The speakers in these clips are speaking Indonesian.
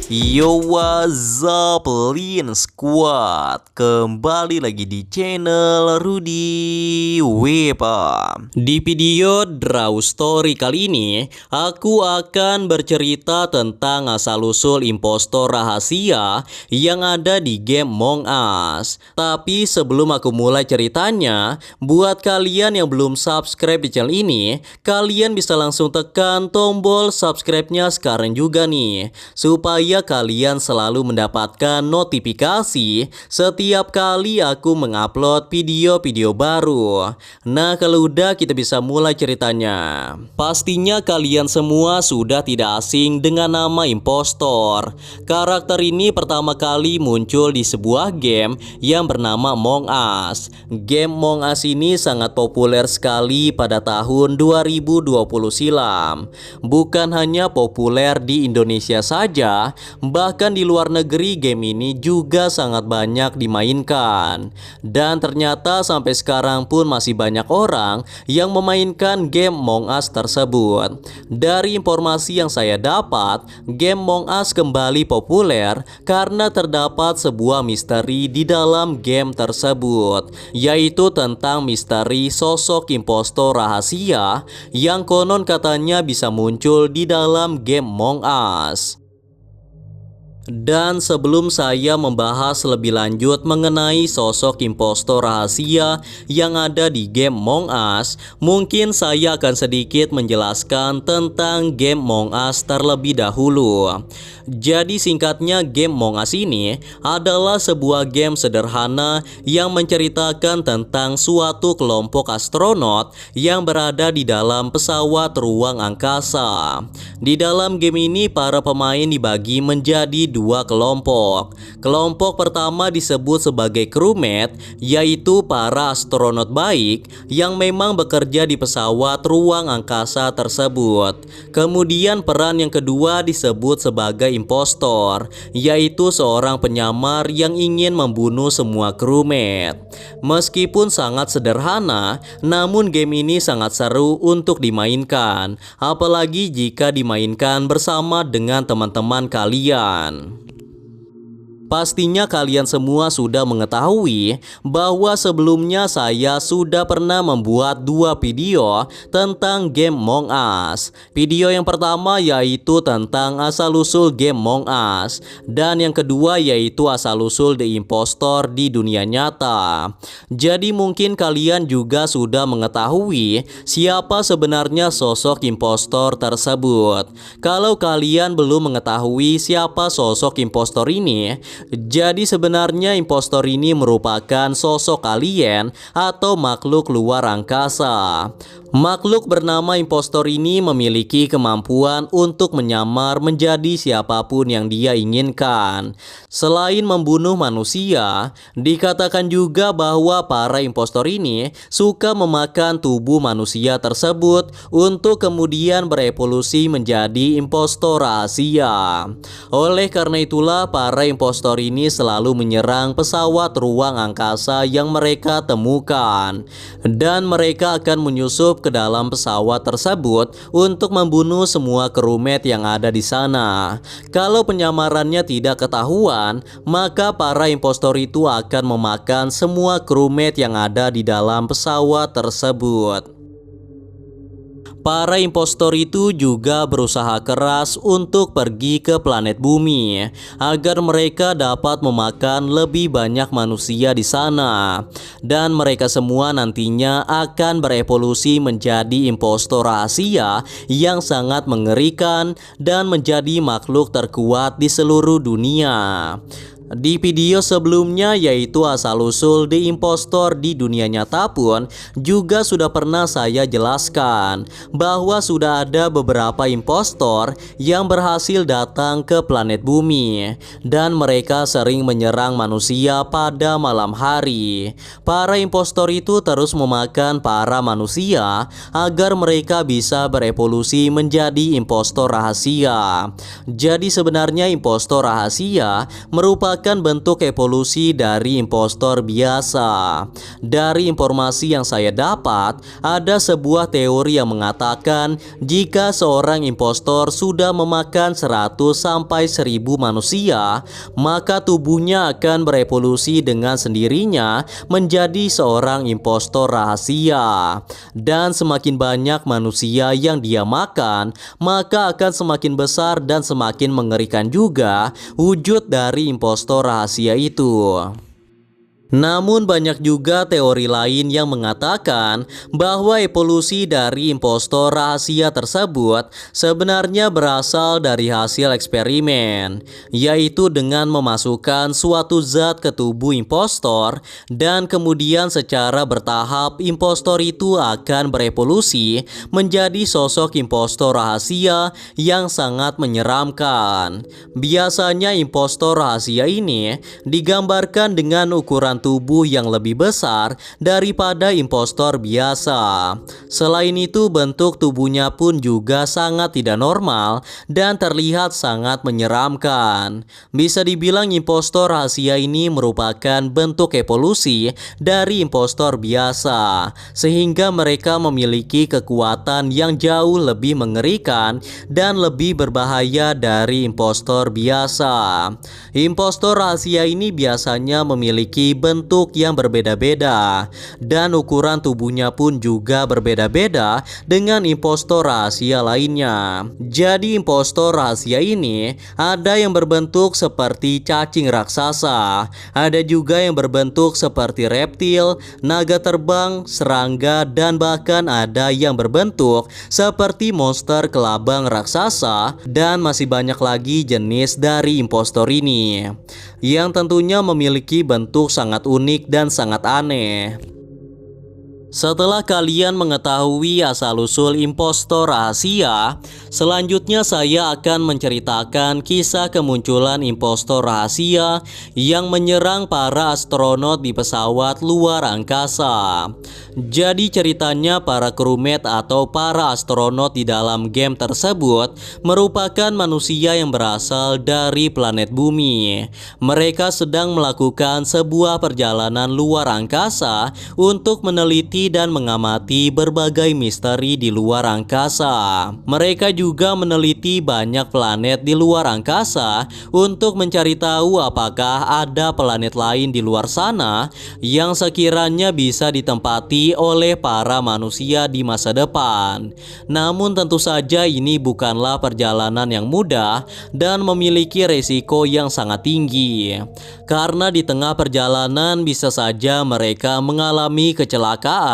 Yo, what's up, Lin Squad? Kembali lagi di channel Rudy Wepa. Di video Draw Story kali ini, aku akan bercerita tentang asal-usul impostor rahasia yang ada di game Among Us. Tapi sebelum aku mulai ceritanya, buat kalian yang belum subscribe di channel ini, kalian bisa langsung tekan tombol subscribe-nya sekarang juga nih, supaya kalian selalu mendapatkan notifikasi setiap kali aku mengupload video-video baru. Nah, kalau udah, kita bisa mulai ceritanya. Pastinya kalian semua sudah tidak asing dengan nama impostor. Karakter ini pertama kali muncul di sebuah game yang bernama Among Us. Game Among Us ini sangat populer sekali pada tahun 2020 silam. Bukan hanya populer di Indonesia saja, bahkan di luar negeri game ini juga sangat banyak dimainkan. Dan ternyata sampai sekarang pun masih banyak orang yang memainkan game Among Us tersebut. Dari informasi yang saya dapat, game Among Us kembali populer karena terdapat sebuah misteri di dalam game tersebut, yaitu tentang misteri sosok impostor rahasia yang konon katanya bisa muncul di dalam game Among Us. Dan sebelum saya membahas lebih lanjut mengenai sosok impostor rahasia yang ada di game Among Us, mungkin saya akan sedikit menjelaskan tentang game Among Us terlebih dahulu. Jadi singkatnya, game Among Us ini adalah sebuah game sederhana yang menceritakan tentang suatu kelompok astronot yang berada di dalam pesawat ruang angkasa. Di dalam game ini para pemain dibagi menjadi dua kelompok. Kelompok pertama disebut sebagai crewmate, yaitu para astronot baik yang memang bekerja di pesawat ruang angkasa tersebut. Kemudian peran yang kedua disebut sebagai impostor, yaitu seorang penyamar yang ingin membunuh semua crewmate. Meskipun sangat sederhana, namun game ini sangat seru untuk dimainkan, apalagi jika dimainkan bersama dengan teman-teman kalian. Pastinya kalian semua sudah mengetahui bahwa sebelumnya saya sudah pernah membuat dua video tentang game Among Us. Video yang pertama yaitu tentang asal-usul game Among Us, dan yang kedua yaitu asal-usul The Impostor di dunia nyata. Jadi mungkin kalian juga sudah mengetahui siapa sebenarnya sosok impostor tersebut. Kalau kalian belum mengetahui siapa sosok impostor ini, jadi sebenarnya impostor ini merupakan sosok alien atau makhluk luar angkasa. Makhluk bernama impostor ini memiliki kemampuan untuk menyamar menjadi siapapun yang dia inginkan. Selain membunuh manusia, dikatakan juga bahwa para impostor ini suka memakan tubuh manusia tersebut untuk kemudian berevolusi menjadi impostor rahasia. Oleh karena itulah para impostor ini selalu menyerang pesawat ruang angkasa yang mereka temukan, dan mereka akan menyusup ke dalam pesawat tersebut untuk membunuh semua crewmate yang ada di sana. Kalau penyamarannya tidak ketahuan, maka para impostor itu akan memakan semua crewmate yang ada di dalam pesawat tersebut. Para impostor itu juga berusaha keras untuk pergi ke planet bumi agar mereka dapat memakan lebih banyak manusia di sana, dan mereka semua nantinya akan berevolusi menjadi impostor rahasia yang sangat mengerikan dan menjadi makhluk terkuat di seluruh dunia. Di video sebelumnya yaitu asal-usul The Impostor di dunia nyata pun juga sudah pernah saya jelaskan bahwa sudah ada beberapa impostor yang berhasil datang ke planet bumi dan mereka sering menyerang manusia pada malam hari. Para impostor itu terus memakan para manusia agar mereka bisa berevolusi menjadi impostor rahasia. Jadi sebenarnya impostor rahasia merupakan merupakan bentuk evolusi dari impostor biasa. Dari informasi yang saya dapat, ada sebuah teori yang mengatakan jika seorang impostor sudah memakan 100 sampai 1000 manusia, maka tubuhnya akan berevolusi dengan sendirinya menjadi seorang impostor rahasia. Dan semakin banyak manusia yang dia makan, maka akan semakin besar dan semakin mengerikan juga wujud dari impostor rahasia itu. Namun banyak juga teori lain yang mengatakan bahwa evolusi dari impostor rahasia tersebut sebenarnya berasal dari hasil eksperimen, yaitu dengan memasukkan suatu zat ke tubuh impostor dan kemudian secara bertahap impostor itu akan berevolusi menjadi sosok impostor rahasia yang sangat menyeramkan. Biasanya impostor rahasia ini digambarkan dengan ukuran tubuh yang lebih besar daripada impostor biasa. Selain itu, bentuk tubuhnya pun juga sangat tidak normal dan terlihat sangat menyeramkan. Bisa dibilang impostor rahasia ini merupakan bentuk evolusi dari impostor biasa, sehingga mereka memiliki kekuatan yang jauh lebih mengerikan dan lebih berbahaya dari impostor biasa. Impostor rahasia ini biasanya memiliki bentuk yang berbeda-beda dan ukuran tubuhnya pun juga berbeda-beda dengan impostor rahasia lainnya. Jadi impostor rahasia ini ada yang berbentuk seperti cacing raksasa, ada juga yang berbentuk seperti reptil, naga terbang, serangga, dan bahkan ada yang berbentuk seperti monster kelabang raksasa, dan masih banyak lagi jenis dari impostor ini yang tentunya memiliki bentuk sangat unik dan sangat aneh. Setelah kalian mengetahui asal-usul impostor rahasia, selanjutnya saya akan menceritakan kisah kemunculan impostor rahasia yang menyerang para astronot di pesawat luar angkasa. Jadi ceritanya para crewmate atau para astronot di dalam game tersebut merupakan manusia yang berasal dari planet bumi. Mereka sedang melakukan sebuah perjalanan luar angkasa untuk meneliti dan mengamati berbagai misteri di luar angkasa. Mereka juga meneliti banyak planet di luar angkasa untuk mencari tahu apakah ada planet lain di luar sana yang sekiranya bisa ditempati oleh para manusia di masa depan. Namun tentu saja ini bukanlah perjalanan yang mudah dan memiliki resiko yang sangat tinggi. Karena di tengah perjalanan bisa saja mereka mengalami kecelakaan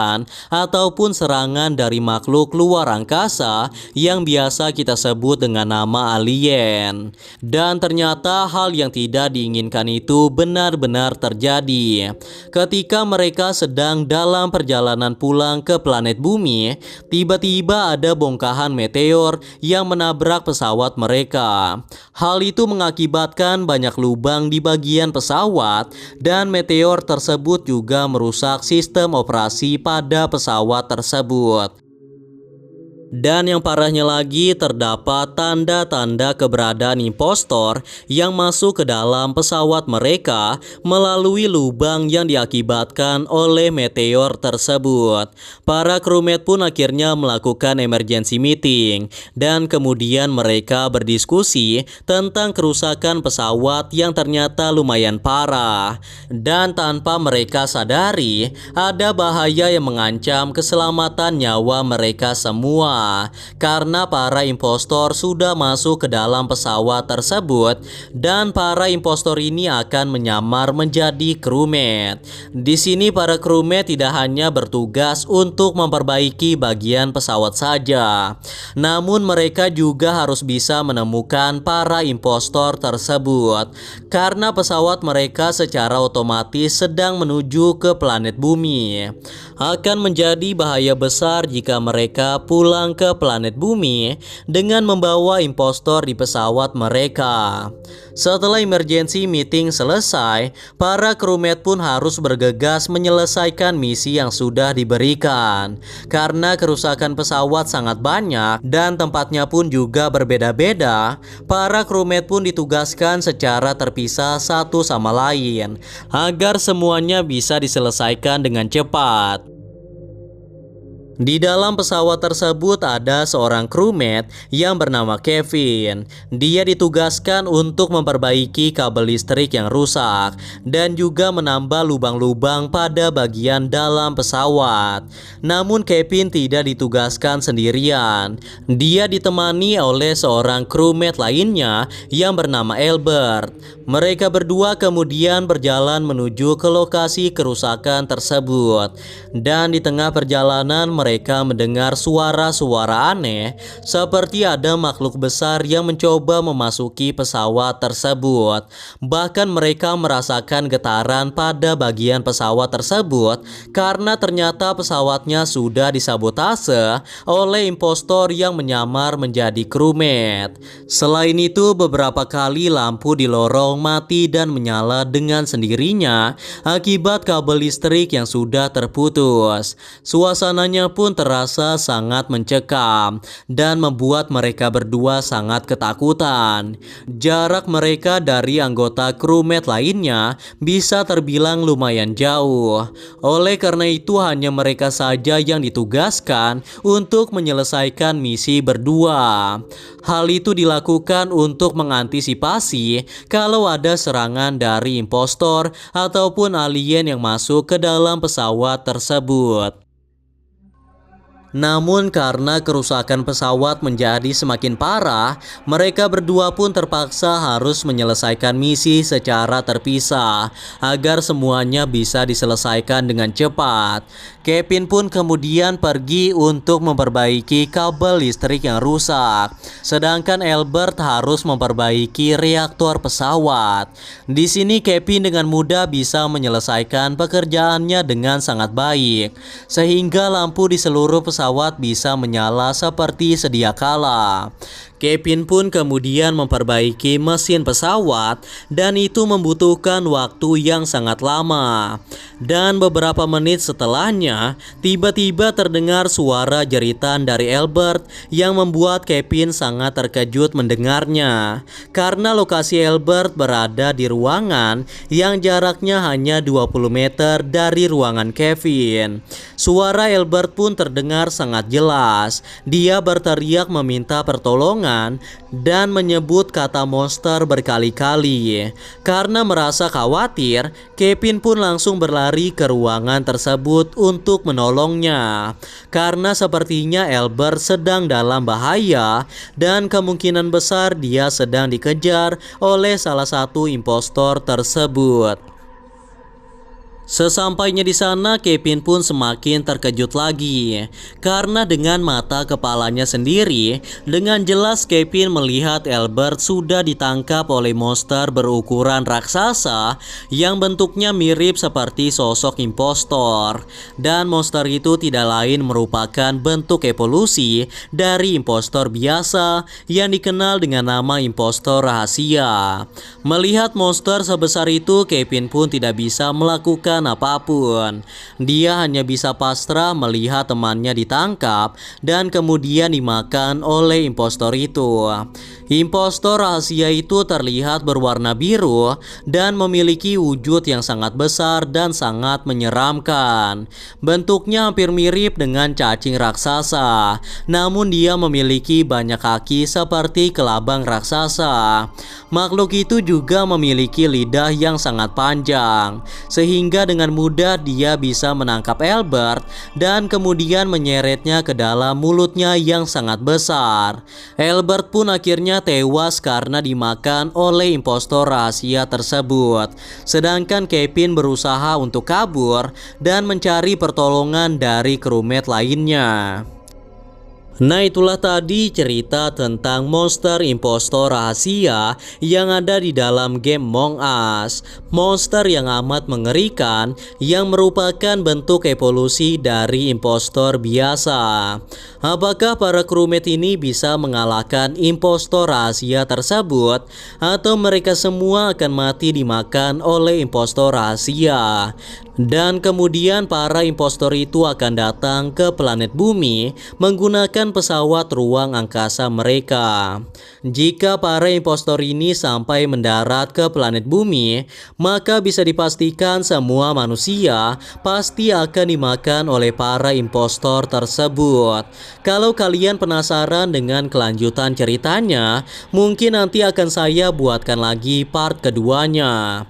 ataupun serangan dari makhluk luar angkasa yang biasa kita sebut dengan nama alien. Dan ternyata hal yang tidak diinginkan itu benar-benar terjadi. Ketika mereka sedang dalam perjalanan pulang ke planet bumi, tiba-tiba ada bongkahan meteor yang menabrak pesawat mereka. Hal itu mengakibatkan banyak lubang di bagian pesawat dan meteor tersebut juga merusak sistem operasi pada pesawat tersebut. Dan yang parahnya lagi, terdapat tanda-tanda keberadaan impostor yang masuk ke dalam pesawat mereka melalui lubang yang diakibatkan oleh meteor tersebut. Para crewmate pun akhirnya melakukan emergency meeting dan kemudian mereka berdiskusi tentang kerusakan pesawat yang ternyata lumayan parah. Dan tanpa mereka sadari, ada bahaya yang mengancam keselamatan nyawa mereka semua. Karena para impostor sudah masuk ke dalam pesawat tersebut dan para impostor ini akan menyamar menjadi crewmate. Di sini para crewmate tidak hanya bertugas untuk memperbaiki bagian pesawat saja, namun mereka juga harus bisa menemukan para impostor tersebut karena pesawat mereka secara otomatis sedang menuju ke planet bumi. Akan menjadi bahaya besar jika mereka pulang terbang ke planet bumi dengan membawa impostor di pesawat mereka. Setelah emergency meeting selesai, para crewmate pun harus bergegas menyelesaikan misi yang sudah diberikan. Karena kerusakan pesawat sangat banyak dan tempatnya pun juga berbeda-beda, para crewmate pun ditugaskan secara terpisah satu sama lain agar semuanya bisa diselesaikan dengan cepat. Di dalam pesawat tersebut ada seorang crewmate yang bernama Kevin. Dia ditugaskan untuk memperbaiki kabel listrik yang rusak dan juga menambah lubang-lubang pada bagian dalam pesawat. Namun Kevin tidak ditugaskan sendirian. Dia ditemani oleh seorang crewmate lainnya yang bernama Albert. Mereka berdua kemudian berjalan menuju ke lokasi kerusakan tersebut. Dan di tengah perjalanan mereka mendengar suara-suara aneh seperti ada makhluk besar yang mencoba memasuki pesawat tersebut. Bahkan mereka merasakan getaran pada bagian pesawat tersebut karena ternyata pesawatnya sudah disabotase oleh impostor yang menyamar menjadi crewmate. Selain itu, beberapa kali lampu di lorong mati dan menyala dengan sendirinya akibat kabel listrik yang sudah terputus. Suasananya pun terasa sangat mencekam dan membuat mereka berdua sangat ketakutan. Jarak mereka dari anggota crewmate lainnya bisa terbilang lumayan jauh. Oleh karena itu hanya mereka saja yang ditugaskan untuk menyelesaikan misi berdua. Hal itu dilakukan untuk mengantisipasi kalau ada serangan dari impostor ataupun alien yang masuk ke dalam pesawat tersebut. Namun karena kerusakan pesawat menjadi semakin parah, mereka berdua pun terpaksa harus menyelesaikan misi secara terpisah agar semuanya bisa diselesaikan dengan cepat. Kevin pun kemudian pergi untuk memperbaiki kabel listrik yang rusak, sedangkan Albert harus memperbaiki reaktor pesawat. Di sini Kevin dengan mudah bisa menyelesaikan pekerjaannya dengan sangat baik, sehingga lampu di seluruh pesawat bisa menyala seperti sedia kala. Kevin pun kemudian memperbaiki mesin pesawat dan itu membutuhkan waktu yang sangat lama. Dan beberapa menit setelahnya, tiba-tiba terdengar suara jeritan dari Albert yang membuat Kevin sangat terkejut mendengarnya. Karena lokasi Albert berada di ruangan yang jaraknya hanya 20 meter dari ruangan Kevin. Suara Albert pun terdengar sangat jelas. Dia berteriak meminta pertolongan dan menyebut kata monster berkali-kali. Karena merasa khawatir, Kevin pun langsung berlari ke ruangan tersebut untuk menolongnya. Karena sepertinya Albert sedang dalam bahaya dan kemungkinan besar dia sedang dikejar oleh salah satu impostor tersebut. Sesampainya di sana, Kevin pun semakin terkejut lagi karena dengan mata kepalanya sendiri, dengan jelas Kevin melihat Albert sudah ditangkap oleh monster berukuran raksasa yang bentuknya mirip seperti sosok impostor. Dan monster itu tidak lain merupakan bentuk evolusi dari impostor biasa yang dikenal dengan nama impostor rahasia. Melihat monster sebesar itu, Kevin pun tidak bisa melakukan apapun. Dia hanya bisa pasrah melihat temannya ditangkap dan kemudian dimakan oleh impostor itu. Impostor rahasia itu terlihat berwarna biru dan memiliki wujud yang sangat besar dan sangat menyeramkan. Bentuknya hampir mirip dengan cacing raksasa, namun dia memiliki banyak kaki seperti kelabang raksasa. Makhluk itu juga memiliki lidah yang sangat panjang, sehingga dengan mudah dia bisa menangkap Albert dan kemudian menyeretnya ke dalam mulutnya yang sangat besar. Albert pun akhirnya tewas karena dimakan oleh impostor rahasia tersebut. Sedangkan Kevin berusaha untuk kabur dan mencari pertolongan dari crewmate lainnya. Nah, itulah tadi cerita tentang monster impostor rahasia yang ada di dalam game Among Us. Monster yang amat mengerikan yang merupakan bentuk evolusi dari impostor biasa. Apakah para crewmate ini bisa mengalahkan impostor rahasia tersebut, atau mereka semua akan mati dimakan oleh impostor rahasia? Dan kemudian para impostor itu akan datang ke planet bumi menggunakan pesawat ruang angkasa mereka. Jika para impostor ini sampai mendarat ke planet bumi, maka bisa dipastikan semua manusia pasti akan dimakan oleh para impostor tersebut. Kalau kalian penasaran dengan kelanjutan ceritanya, mungkin nanti akan saya buatkan lagi part keduanya.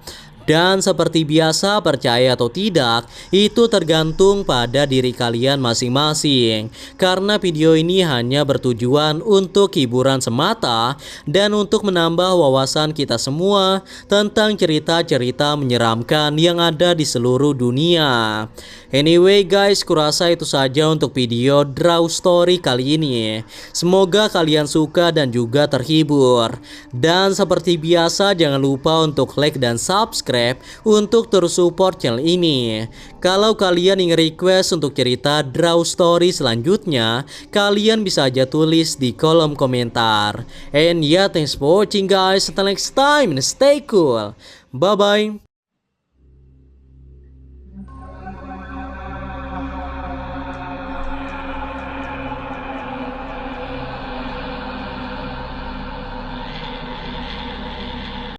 Dan seperti biasa, percaya atau tidak, itu tergantung pada diri kalian masing-masing. Karena video ini hanya bertujuan untuk hiburan semata dan untuk menambah wawasan kita semua tentang cerita-cerita menyeramkan yang ada di seluruh dunia. Anyway guys, kurasa itu saja untuk video Draw Story kali ini. Semoga kalian suka dan juga terhibur. Dan seperti biasa, jangan lupa untuk like dan subscribe untuk terus support channel ini. Kalau kalian ingin request untuk cerita Draw Story selanjutnya, kalian bisa aja tulis di kolom komentar. And yeah, thanks for watching guys. Until next time, stay cool. Bye bye.